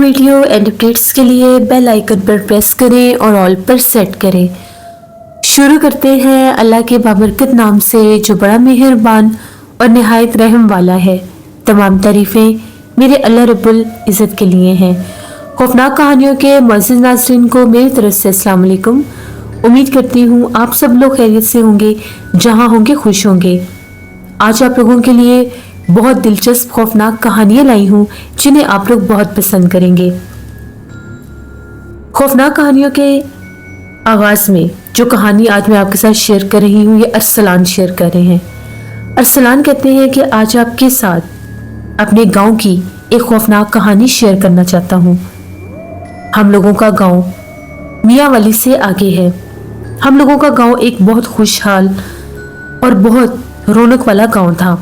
Video and updates کے لیے bell icon پر press کریں اور آل پر سیٹ کریں۔ شروع کرتے ہیں اللہ کے بابرکت نام سے جو بڑا مہربان اور نہایت رحم والا ہے۔ تمام تعریفیں میرے اللہ رب العزت کے لیے ہیں۔ خوفناک کہانیوں کے معزز ناظرین کو میری طرف سے السلام علیکم۔ امید کرتی ہوں آپ سب لوگ خیریت سے ہوں گے، جہاں ہوں گے خوش ہوں گے۔ آج آپ لوگوں کے لیے بہت دلچسپ خوفناک کہانیاں لائی ہوں جنہیں آپ لوگ بہت پسند کریں گے۔ خوفناک کہانیوں کے آغاز میں جو کہانی آج میں آپ کے ساتھ شیئر کر رہی ہوں یہ ارسلان شیئر کر رہے ہیں۔ ارسلان کہتے ہیں کہ آج آپ کے ساتھ اپنے گاؤں کی ایک خوفناک کہانی شیئر کرنا چاہتا ہوں۔ ہم لوگوں کا گاؤں میاں ولی سے آگے ہے۔ ہم لوگوں کا گاؤں ایک بہت خوشحال اور بہت رونق والا گاؤں تھا۔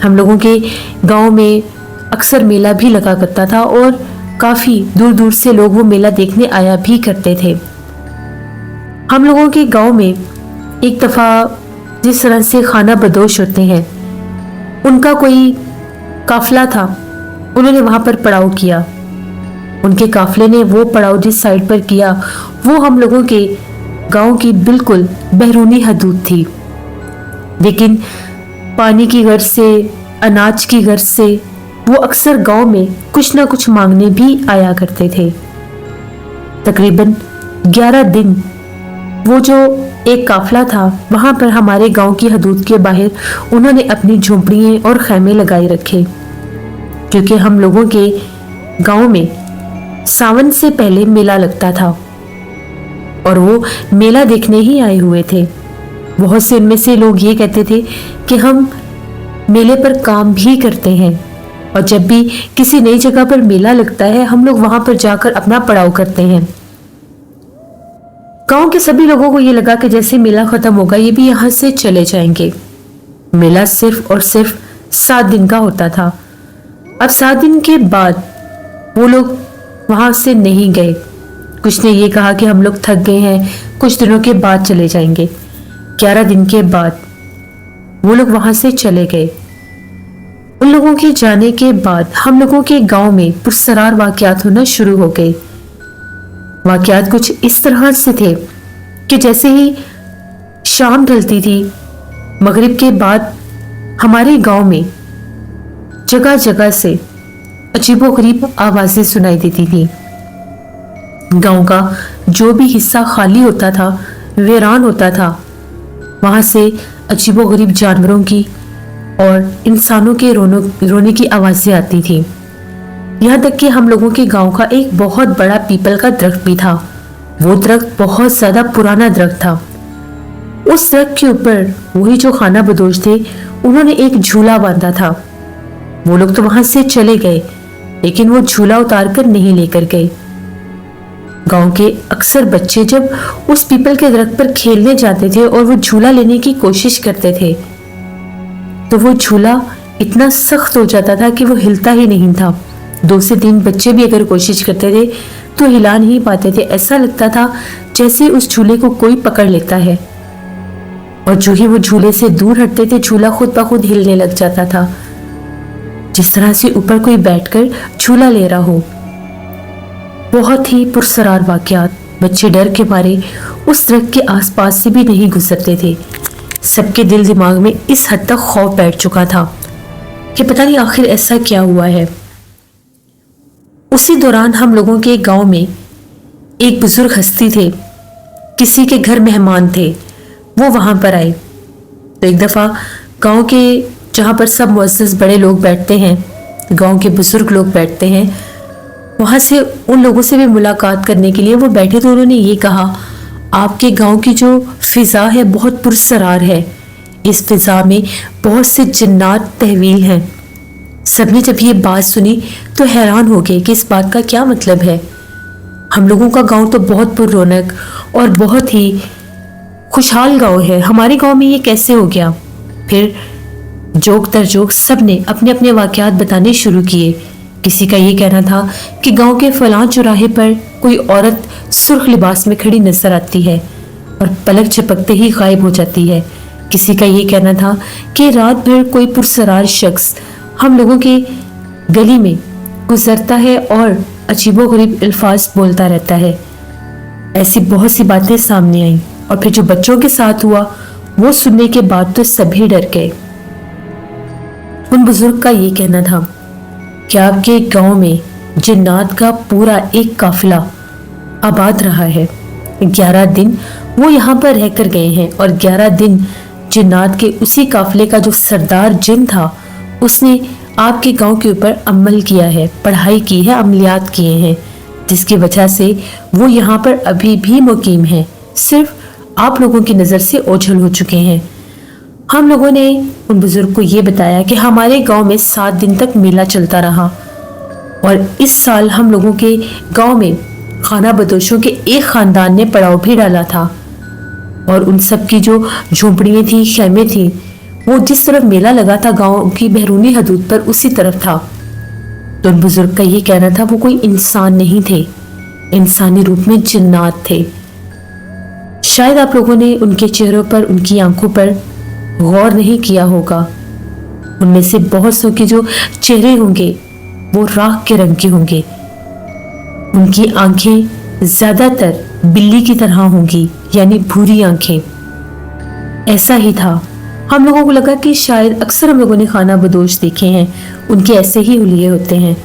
ہم لوگوں کے گاؤں میں اکثر میلہ بھی لگا کرتا تھا اور کافی دور دور سے لوگ وہ میلہ دیکھنے آیا بھی کرتے تھے۔ ہم لوگوں کے گاؤں میں ایک دفعہ جس طرح سے خانہ بدوش ہوتے ہیں ان کا کوئی قافلہ تھا، انہوں نے وہاں پر پڑاؤ کیا۔ ان کے قافلے نے وہ پڑاؤ جس سائڈ پر کیا وہ ہم لوگوں کے گاؤں کی بالکل بیرونی حدود تھی، لیکن پانی کی غرض سے، اناج کی غرض سے وہ اکثر گاؤں میں کچھ نہ کچھ مانگنے بھی آیا کرتے تھے۔ تقریباً 11 دن وہ جو ایک قافلہ تھا وہاں پر ہمارے گاؤں کی حدود کے باہر انہوں نے اپنی جھونپڑیاں اور خیمے لگائے رکھے، کیونکہ ہم لوگوں کے گاؤں میں ساون سے پہلے میلہ لگتا تھا اور وہ میلہ دیکھنے ہی آئے ہوئے تھے۔ بہت سے ان میں سے لوگ یہ کہتے تھے کہ ہم میلے پر کام بھی کرتے ہیں اور جب بھی کسی نئی جگہ پر میلہ لگتا ہے ہم لوگ وہاں پر جا کر اپنا پڑاؤ کرتے ہیں۔ گاؤں کے سبھی لوگوں کو یہ لگا کہ جیسے میلہ ختم ہوگا یہ بھی یہاں سے چلے جائیں گے۔ میلہ صرف اور صرف 7 دن کا ہوتا تھا۔ اب 7 دن کے بعد وہ لوگ وہاں سے نہیں گئے۔ کچھ نے یہ کہا کہ ہم لوگ تھک گئے ہیں، کچھ دنوں کے بعد چلے جائیں گے۔ 11 دن کے بعد وہ لوگ وہاں سے چلے گئے۔ ان لوگوں کے جانے کے بعد ہم لوگوں کے گاؤں میں پرسرار واقعات ہونا شروع ہو گئے۔ واقعات کچھ اس طرح سے تھے کہ جیسے ہی شام ڈھلتی تھی، مغرب کے بعد ہمارے گاؤں میں جگہ جگہ سے عجیب و غریب آوازیں سنائی دیتی تھی۔ گاؤں کا جو بھی حصہ خالی ہوتا تھا، ویران ہوتا تھا، وہاں سے عجیب و غریب جانوروں کی اور انسانوں کے رونے کی آوازیں آتی تھی۔ یہاں تک کہ ہم لوگوں کے گاؤں کا ایک بہت بڑا پیپل کا درخت بھی تھا۔ وہ درخت بہت زیادہ پرانا درخت تھا۔ اس درخت کے اوپر وہی جو خانہ بدوش تھے انہوں نے ایک جھولا باندھا تھا۔ وہ لوگ تو وہاں سے چلے گئے لیکن وہ جھولا اتار کر نہیں لے کر گئے۔ گاؤں کے اکثر بچے جب اس پیپل کے درخت پر کھیلنے جاتے تھے اور وہ جھولا لینے کی کوشش کرتے تھے تو وہ جھولا اتنا سخت ہو جاتا تھا کہ وہ ہلتا ہی نہیں تھا۔ 2 سے 3 بچے بھی اگر کوشش کرتے تھے تو ہلا نہیں پاتے تھے۔ ایسا لگتا تھا جیسے اس جھولے کو کوئی پکڑ لیتا ہے، اور جو ہی وہ جھولے سے دور ہٹتے تھے جھولا خود بخود ہلنے لگ جاتا تھا، جس طرح سے اوپر کوئی بیٹھ کر جھولا لے رہا ہو۔ بہت ہی پرسرار واقعات۔ بچے ڈر کے مارے اس درخت کے آس پاس سے بھی نہیں گزرتے تھے۔ سب کے دل دماغ میں اس حد تک خوف بیٹھ چکا تھا کہ پتہ نہیں آخر ایسا کیا ہوا ہے۔ اسی دوران ہم لوگوں کے گاؤں میں ایک بزرگ ہستی تھے، کسی کے گھر مہمان تھے، وہ وہاں پر آئے تو ایک دفعہ گاؤں کے جہاں پر سب معزز بڑے لوگ بیٹھتے ہیں، گاؤں کے بزرگ لوگ بیٹھتے ہیں، وہاں سے ان لوگوں سے بھی ملاقات کرنے کے لیے وہ بیٹھے تو انہوں نے یہ کہا، آپ کے گاؤں کی جو فضا ہے بہت پرسرار ہے، اس فضا میں بہت سے جنات تحویل ہیں۔ سب نے جب یہ بات سنی تو حیران ہو گئے کہ اس بات کا کیا مطلب ہے۔ ہم لوگوں کا گاؤں تو بہت پر رونق اور بہت ہی خوشحال گاؤں ہے، ہمارے گاؤں میں یہ کیسے ہو گیا؟ پھر جوک تر جوک سب نے اپنے اپنے واقعات بتانے شروع کیے۔ کسی کا یہ کہنا تھا کہ گاؤں کے فلاں چوراہے پر کوئی عورت سرخ لباس میں کھڑی نظر آتی ہے اور پلک جھپکتے ہی غائب ہو جاتی ہے۔ کسی کا یہ کہنا تھا کہ رات بھر کوئی پرسرار شخص ہم لوگوں کے گلی میں गुजरता है और अजीबोगरीब अल्फाज बोलता रहता है। ऐसी बहुत सी बातें सामने आई और फिर जो बच्चों के साथ हुआ वो सुनने के बाद तो सभी डर गए। उन बुजुर्ग का ये कहना था कि आपके गांव में जिन्नात का पूरा एक काफिला आबाद रहा है। 11 दिन वो यहाँ पर रहकर गए हैं और 11 दिन जिन्नात के उसी काफिले का जो सरदार जिन था उसने आपके गांव के ऊपर अमल किया है, पढ़ाई की है, अमलियात किए हैं, जिसकी वजह से वो यहाँ पर अभी भी मुकीम है। सिर्फ आप लोगों की नज़र से ओझल हो चुके हैं। हम लोगों ने उन बुजुर्ग को ये बताया कि हमारे गांव में 7 दिन तक मेला चलता रहा और इस साल हम लोगों के गांव में खाना बदोशों के एक खानदान ने पड़ाव भी डाला था और उन सब की जो झोंपड़ियाँ थी, खैमे थी, वो जिस तरफ मेला लगा था गांव की बहरूनी हदूद पर उसी तरफ था। तो उन बुजुर्ग का ये कहना था वो कोई इंसान नहीं थे, इंसानी रूप में जिन्नात थे। शायद आप लोगों ने उनके चेहरों पर, उनकी आंखों पर गौर नहीं किया होगा। उनमें से बहुत सौ के जो चेहरे होंगे वो राख के रंग के होंगे। उनकी आंखें ज्यादातर बिल्ली की तरह होंगी, यानी भूरी आंखें। ऐसा ही था। हम लोगों को लगा कि शायद अक्सर हम लोगों ने खाना बदोश देखे हैं, उनके ऐसे ही हुलिये होते हैं।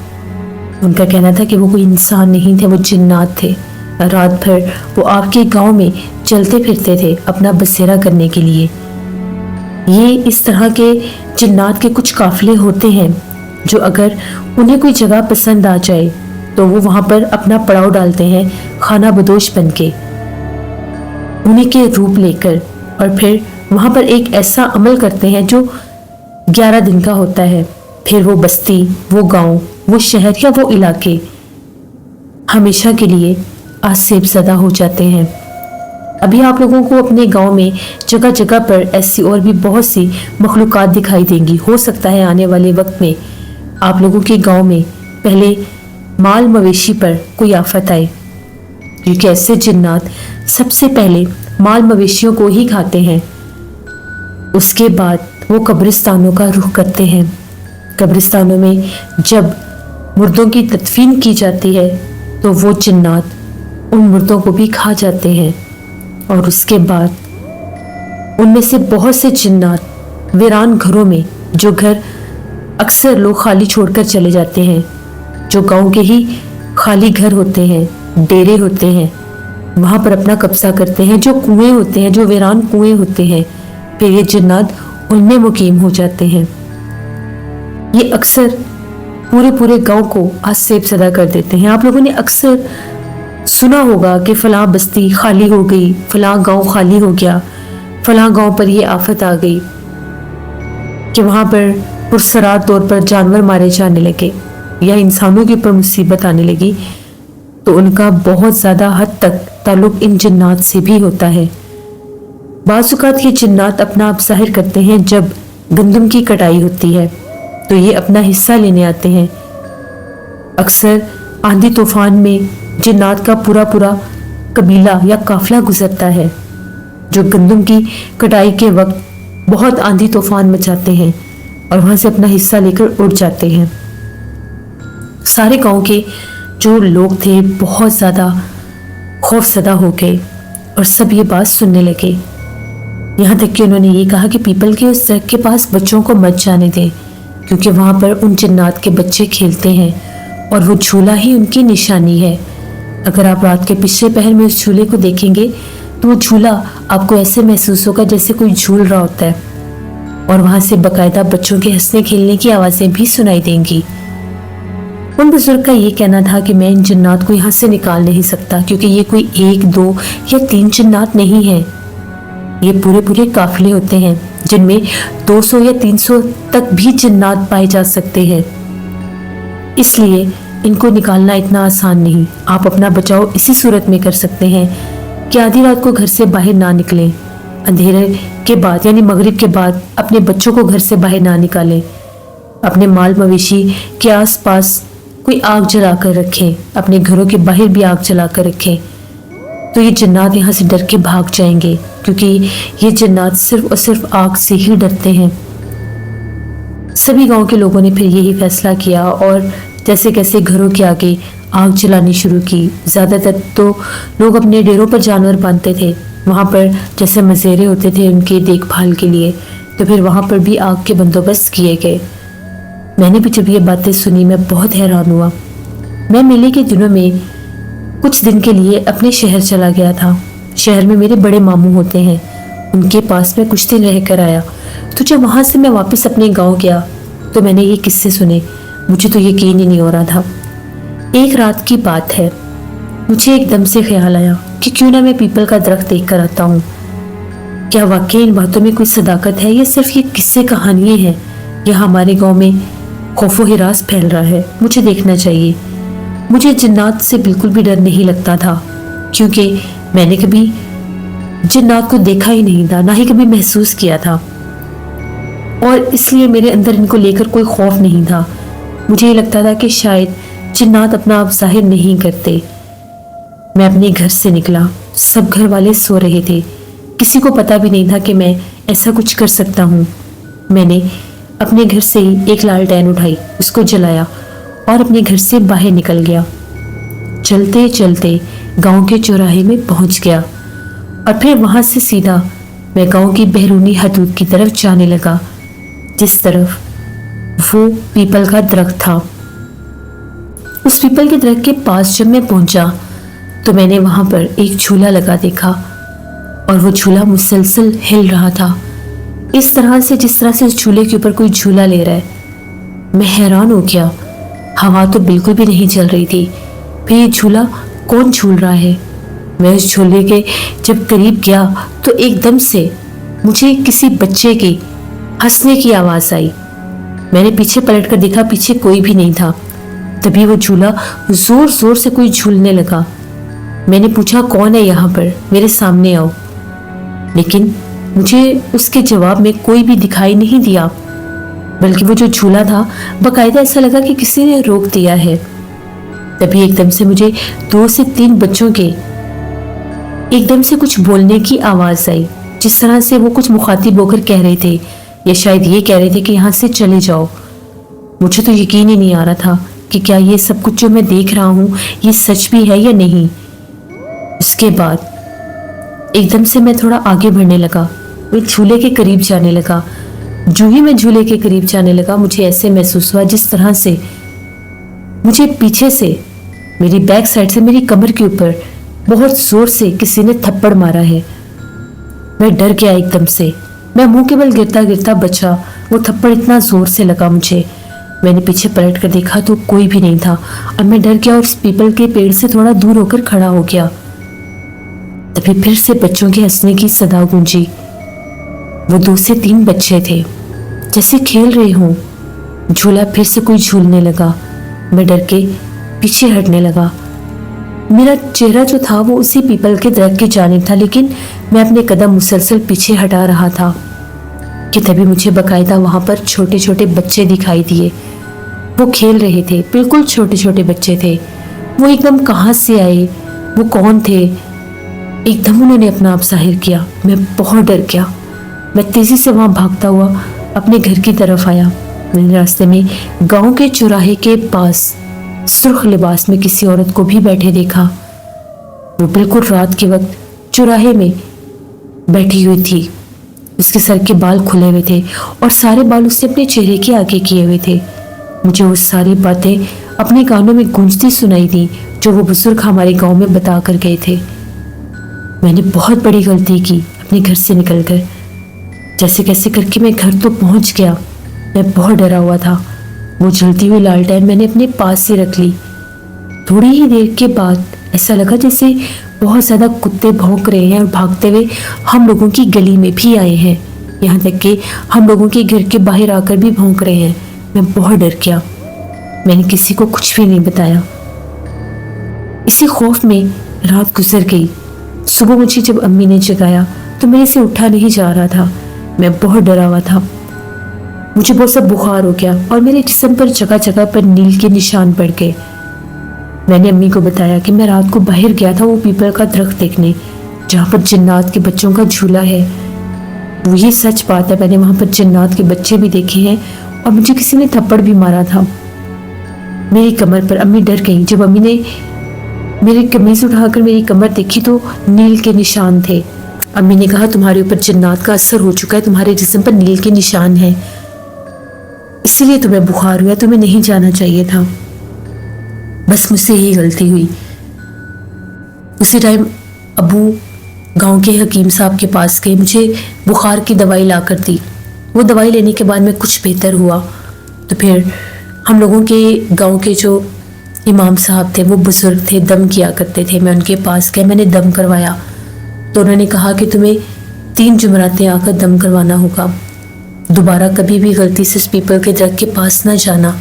उनका कहना था कि वो कोई इंसान नहीं थे, वो जिन्नात थे। रात भर वो आपके गांव में चलते फिरते थे अपना बसेरा करने के लिए। ये इस तरह के जिन्नात के कुछ काफिले होते हैं जो अगर उन्हें कोई जगह पसंद आ जाए तो वो वहां पर अपना पड़ाव डालते हैं खाना बदोश बन के, उन्हीं के रूप लेकर, और फिर वहां पर एक ऐसा अमल करते हैं जो 11 दिन का होता है। फिर वो बस्ती, वो गांव, वो शहर या वो इलाके हमेशा के लिए आसेब ज़दा हो जाते हैं। अभी आप लोगों को अपने गांव में जगह जगह पर ऐसी और भी बहुत सी मखलूक़ात दिखाई देंगी। हो सकता है आने वाले वक्त में आप लोगों के गांव में पहले माल मवेशी पर कोई आफत आए, क्योंकि ऐसे जिन्नात सबसे पहले माल मवेशियों को ही खाते हैं। उसके बाद वो कब्रिस्तानों का रुख करते हैं। कब्रिस्तानों में जब मुर्दों की तदफीन की जाती है तो वो जिन्नात उन मुर्दों को भी खा जाते हैं और उसके बाद उनमें से बहुत से जिन्नात वीरान घरों में, जो घर अक्सर लोग खाली छोड़कर चले जाते हैं, जो गांव के ही खाली घर होते हैं, डेरे होते हैं, वहां पर अपना कब्जा करते हैं। जो कुएं होते हैं, जो वीरान कुएं होते हैं, फिर ये जिन्नात उनमें मुकीम हो जाते हैं। ये अक्सर पूरे पूरे गांव को आसेब ज़दा कर देते हैं। आप लोगों ने अक्सर सुना होगा कि फलां बस्ती खाली हो गई, फलां गांव खाली हो गया, फलां गांव पर ये आफत आ गई कि वहां पर पुरसरार तौर पर जानवर मारे जाने लगे या इंसानों के ऊपर मुसीबत आने लगी। तो उनका बहुत ज़्यादा हद तक ताल्लुक इन जिन्नात से भी होता है। बाज़ औक़ात ये जिन्नात अपना आप ज़ाहिर करते हैं जब गंदम की कटाई होती है, तो ये अपना हिस्सा लेने आते हैं। अक्सर आंधी तूफान में जिन्नात का पूरा पूरा कबीला या काफिला गुजरता है, जो गंदम की कटाई के वक्त बहुत आंधी तूफान मचाते हैं और वहां से अपना हिस्सा लेकर उड़ जाते हैं। सारे गांव के जो लोग थे बहुत ज़्यादा खौफज़दा हो गए और सब ये बात सुनने लगे। यहाँ तक कि उन्होंने ये कहा कि पीपल के उस दरख्त के पास बच्चों को मत जाने दें, क्योंकि वहाँ पर उन जिन्नात के बच्चे खेलते हैं और वो झूला ही उनकी निशानी है। अगर आप रात के पिछले पहर में उस झूले को देखेंगे तो वो झूला आपको ऐसे महसूस होगा जैसे कोई झूल रहा होता है, और वहाँ से बाकायदा बच्चों के हंसने खेलने की आवाज़ें भी सुनाई देंगी। उन बुजुर्ग का ये कहना था कि मैं इन जिन्नात को यहाँ से निकाल नहीं सकता, क्योंकि ये कोई 1, 2 या 3 जिन्नात नहीं है, ये पूरे पूरे काफिले होते हैं जिनमें 200 या 300 तक भी जिन्नात पाए जा सकते हैं। इसलिए इनको निकालना इतना आसान नहीं। आप अपना बचाव इसी सूरत में कर सकते हैं कि आधी रात को घर से बाहर ना निकलें, अंधेरे के बाद यानी मगरिब के बाद अपने बच्चों को घर से बाहर ना निकालें, अपने माल मवेशी के आसपास कोई आग जला कर रखें, अपने घरों के बाहर भी आग जला कर रखें, तो ये जिन्नात यहाँ से डर के भाग जाएंगे, क्योंकि ये जिन्नात सिर्फ और सिर्फ आग से ही डरते हैं। सभी गांव के लोगों ने फिर यही फैसला किया और जैसे कैसे घरों के आगे आग जलानी शुरू की। ज़्यादातर तो लोग अपने डेरों पर जानवर बांधते थे, वहाँ पर जैसे मज़ेरे होते थे उनकी देखभाल के लिए, तो फिर वहाँ पर भी आग के बंदोबस्त किए गए। मैंने भी जब ये बातें सुनी मैं बहुत हैरान हुआ। मैं मेले के दिनों में कुछ दिन के लिए अपने शहर चला गया था। शहर में मेरे बड़े मामू होते हैं, उनके पास मैं कुछ दिन रह कर आया। तो जब वहाँ से मैं वापस अपने गांव गया तो मैंने ये किस्से सुने। मुझे तो यकीन ही नहीं हो रहा था। एक रात की बात है, मुझे एकदम से ख्याल आया कि क्यों ना मैं पीपल का दरख्त देख कर आता हूँ। क्या वाकई इन बातों में कोई सदाकत है या सिर्फ ये किस्से कहानियाँ हैं, या हमारे गाँव में खौफो हिरास फैल रहा है? मुझे देखना चाहिए। मुझे जिन्नात से बिल्कुल भी डर नहीं लगता था, क्योंकि मैंने कभी जिन्नात को देखा ही नहीं था, ना ही कभी महसूस किया था, और इसलिए मेरे अंदर इनको लेकर कोई खौफ नहीं था। मुझे ये लगता था कि शायद जिन्नात अपना आप जाहिर नहीं करते। मैं अपने घर से निकला, सब घर वाले सो रहे थे, किसी को पता भी नहीं था कि मैं ऐसा कुछ कर सकता हूँ। मैंने अपने घर से ही एक लालटेन उठाई, उसको जलाया और अपने घर से बाहर निकल गया। चलते चलते गांव के चौराहे में पहुंच गया और फिर वहां से सीधा मैं गांव की बैरूनी हदूद की तरफ जाने लगा, जिस तरफ वो पीपल का दरख्त था। उस पीपल के दरख्त के पास जब मैं पहुंचा तो मैंने वहां पर एक झूला लगा देखा, और वो झूला मुसलसल हिल रहा था, इस तरह से जिस तरह से उस झूले के ऊपर कोई झूला ले रहा है। मैं हैरान हो गया। हवा तो बिल्कुल भी नहीं चल रही थी, फिर ये झूला कौन झूल रहा है? मैं उस झूले के जब करीब गया तो एकदम से मुझे किसी बच्चे की हंसने की आवाज़ आई। मैंने पीछे पलट कर देखा, पीछे कोई भी नहीं था। तभी वो झूला जोर जोर से कोई झूलने लगा। मैंने पूछा, कौन है यहाँ पर, मेरे सामने आओ। लेकिन मुझे उसके जवाब में कोई भी दिखाई नहीं दिया, बल्कि वो जो झूला था बाकायदा ऐसा लगा कि किसी ने रोक दिया है। तभी एकदम से मुझे 2 से 3 बच्चों के एकदम से कुछ बोलने की आवाज़ आई, जिस तरह से वो कुछ मुखातिब होकर कह रहे थे, या शायद ये कह रहे थे कि यहाँ से चले जाओ। मुझे तो यकीन ही नहीं आ रहा था कि क्या ये सब कुछ जो मैं देख रहा हूँ ये सच भी है या नहीं। उसके बाद एकदम से मैं थोड़ा आगे बढ़ने लगा, मैं झूले के करीब जाने लगा। जो ही मैं झूले के करीब जाने लगा मुझे ऐसे महसूस हुआ जिस तरह से मुझे पीछे से, मेरी बैक साइड से, मेरी कमर के ऊपर बहुत जोर से किसी ने थप्पड़ मारा है। मैं डर गया एकदम से। मैं मुंह के बल गिरता गिरता बचा, वो थप्पड़ इतना जोर से लगा मुझे। मैंने पीछे पलट कर देखा तो कोई भी नहीं था, और मैं डर गया और उस पीपल के पेड़ से थोड़ा दूर होकर खड़ा हो गया। तभी फिर से बच्चों के हंसने की सदा गूंजी। वो 2 से 3 बच्चे थे, जैसे खेल रहे हों। झूला फिर से कोई झूलने लगा। मैं डर के पीछे हटने लगा। मेरा चेहरा जो था वो उसी पीपल के दरख्त की जानिब था, लेकिन मैं अपने कदम मुसलसल पीछे हटा रहा था कि तभी मुझे बाकायदा वहाँ पर छोटे छोटे बच्चे दिखाई दिए। वो खेल रहे थे, बिल्कुल छोटे छोटे बच्चे थे। वो एकदम कहाँ से आए, वो कौन थे, एकदम उन्होंने अपना आप जाहिर किया। मैं बहुत डर गया। मैं तेज़ी से वहाँ भागता हुआ अपने घर की तरफ आया। मैंने रास्ते में गांव के चौराहे के पास सुर्ख लिबास में किसी औरत को भी बैठे देखा। वो बिल्कुल रात के वक्त चौराहे में बैठी हुई थी। उसके सर के बाल खुले हुए थे और सारे बाल उसने अपने चेहरे के आगे किए हुए थे। मुझे वो सारी बातें अपने कानों में गूंजती सुनाई दी जो वो बुजुर्ग हमारे गांव में बता कर गए थे। मैंने बहुत बड़ी गलती की अपने घर से निकलकर। जैसे कैसे करके मैं घर तो पहुंच गया। मैं बहुत डरा हुआ था। वो जलती हुई लालटेन मैंने अपने पास ही रख ली। थोड़ी ही देर के बाद ऐसा लगा जैसे बहुत ज़्यादा कुत्ते भौंक रहे हैं और भागते हुए हम लोगों की गली में भी आए हैं, यहाँ तक कि हम लोगों के घर के बाहर आकर भी भौंक रहे हैं। मैं बहुत डर गया। मैंने किसी को कुछ भी नहीं बताया। इसी खौफ में रात गुजर गई। सुबह मुझे जब अम्मी ने जगाया तो मेरे से उठा नहीं जा रहा था। मैं बहुत डरा हुआ था। मुझे बहुत सा बुखार हो गया और मेरे जिस्म पर जगह जगह पर नील के निशान पड़ गए। मैंने अम्मी को बताया कि मैं रात को बाहर गया था वो पीपल का दरख्त देखने जहाँ पर जिन्नात के बच्चों का झूला है। वो ये सच बात है, मैंने वहाँ पर जिन्नात के बच्चे भी देखे हैं और मुझे किसी ने थप्पड़ भी मारा था। मेरी कमर पर। अम्मी डर गई। जब अम्मी ने मेरी कमीज उठाकर मेरी कमर देखी तो नील के निशान थे। अम्मी ने कहा, तुम्हारे ऊपर जिन्नात का असर हो चुका है, तुम्हारे जिस्म पर नील के निशान हैं, इसीलिए तुम्हें बुखार हुआ, तुम्हें नहीं जाना चाहिए था। बस मुझसे यही गलती हुई। उसी टाइम अबू गांव के हकीम साहब के पास गए, मुझे बुखार की दवाई ला कर दी। वो दवाई लेने के बाद मैं कुछ बेहतर हुआ। तो फिर हम लोगों के गांव के जो इमाम साहब थे, वो बुजुर्ग थे, दम किया करते थे। मैं उनके पास गया, मैंने दम करवाया तो उन्होंने कहा कि तुम्हें 3 जुमरातें आकर दम करवाना होगा। दोबारा कभी भी गलती से इस पीपल के दरख्त के पास ना जाना,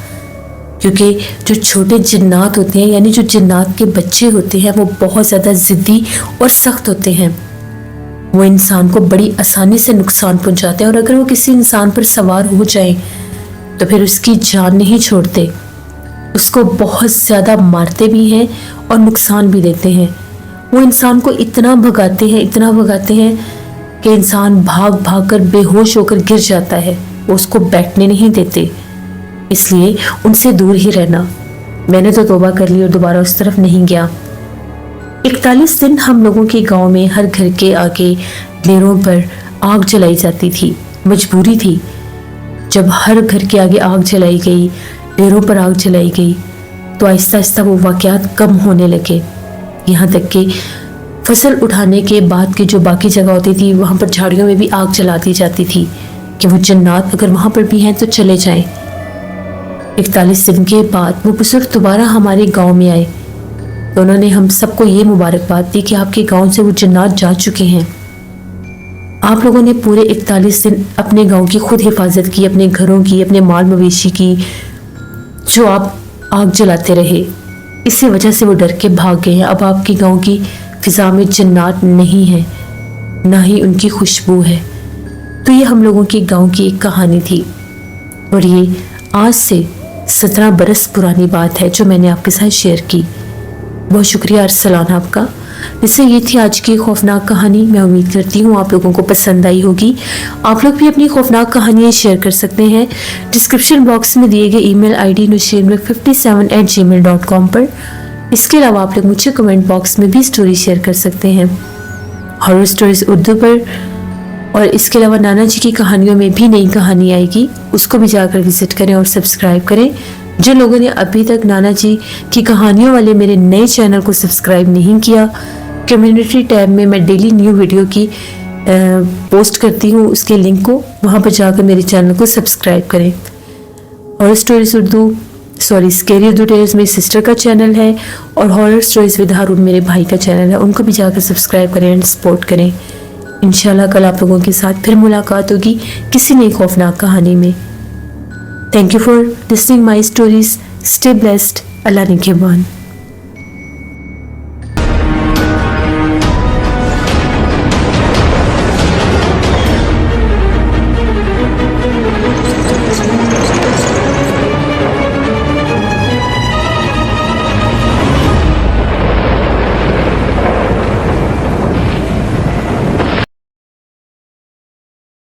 क्योंकि जो छोटे जिन्नात होते हैं, यानी जो जिन्नात के बच्चे होते हैं, वो बहुत ज़्यादा ज़िद्दी और सख्त होते हैं। वो इंसान को बड़ी आसानी से नुकसान पहुंचाते हैं और अगर वो किसी इंसान पर सवार हो जाए तो फिर उसकी जान नहीं छोड़ते, उसको बहुत ज़्यादा मारते भी हैं और नुकसान भी देते हैं। वो इंसान को इतना भगाते हैं कि इंसान भाग भाग कर बेहोश होकर गिर जाता है। वो उसको बैठने नहीं देते, इसलिए उनसे दूर ही रहना। मैंने तो तौबा कर ली और दोबारा उस तरफ नहीं गया। 41 दिन हम लोगों के गांव में हर घर के आगे डेरों पर आग जलाई जाती थी। मजबूरी थी। जब हर घर के आगे आग जलाई गई, डेरों पर आग जलाई गई, तो आहिस्ता आहिस्ता वो वाक़यात कम होने लगे। यहाँ तक कि फसल उठाने के बाद की जो बाकी जगह होती थी, वहाँ पर झाड़ियों में भी आग जला दी जाती थी कि वो जन्नात अगर वहाँ पर भी हैं तो चले जाएं। 41 दिन के बाद वो बुजुर्ग दोबारा हमारे गांव में आए तो उन्होंने हम सबको ये मुबारकबाद दी कि आपके गांव से वो जन्नात जा चुके हैं। आप लोगों ने पूरे 41 दिन अपने गांव की खुद हिफाजत की, अपने घरों की, अपने माल मवेशी की, जो आप आग जलाते रहे। इसी वजह से वो डर के भाग गए हैं। अब आपके गांव की फिजा में जन्नात नहीं है, ना ही उनकी खुशबू है। तो ये हम लोगों के गांव की एक कहानी थी और ये आज से 17 बरस पुरानी बात है जो मैंने आपके साथ शेयर की। बहुत शुक्रिया अरसलान आपका। इससे ये थी आज की खौफनाक कहानी। मैं उम्मीद करती हूँ आप लोगों को पसंद आई होगी। आप लोग भी अपनी खौफनाक कहानियाँ शेयर कर सकते हैं डिस्क्रिप्शन बॉक्स में दिए गए ईमेल आईडी nusheermilk57@gmail.com पर। इसके अलावा आप लोग मुझे कमेंट बॉक्स में भी स्टोरी शेयर कर सकते हैं हॉरर स्टोरीज उर्दू पर। और इसके अलावा नाना जी की कहानियों में भी नई कहानी आएगी, उसको भी जाकर विजिट करें और सब्सक्राइब करें। जिन लोगों ने अभी तक नाना जी की कहानियों वाले मेरे नए चैनल को सब्सक्राइब नहीं किया, कम्युनिटी टैब में मैं डेली न्यू वीडियो की पोस्ट करती हूँ, उसके लिंक को वहाँ पर जाकर मेरे चैनल को सब्सक्राइब करें। Horror stories Urdu scary Urdu tales मेरी सिस्टर का चैनल है और हॉरर स्टोरीज विद हारून मेरे भाई का चैनल है, उनको भी जाकर सब्सक्राइब करें एंड सपोर्ट करें। इंशाल्लाह कल आप लोगों के साथ फिर मुलाकात होगी किसी नई खौफनाक कहानी में। Thank you for listening my stories. Stay blessed. Allah Nigeban.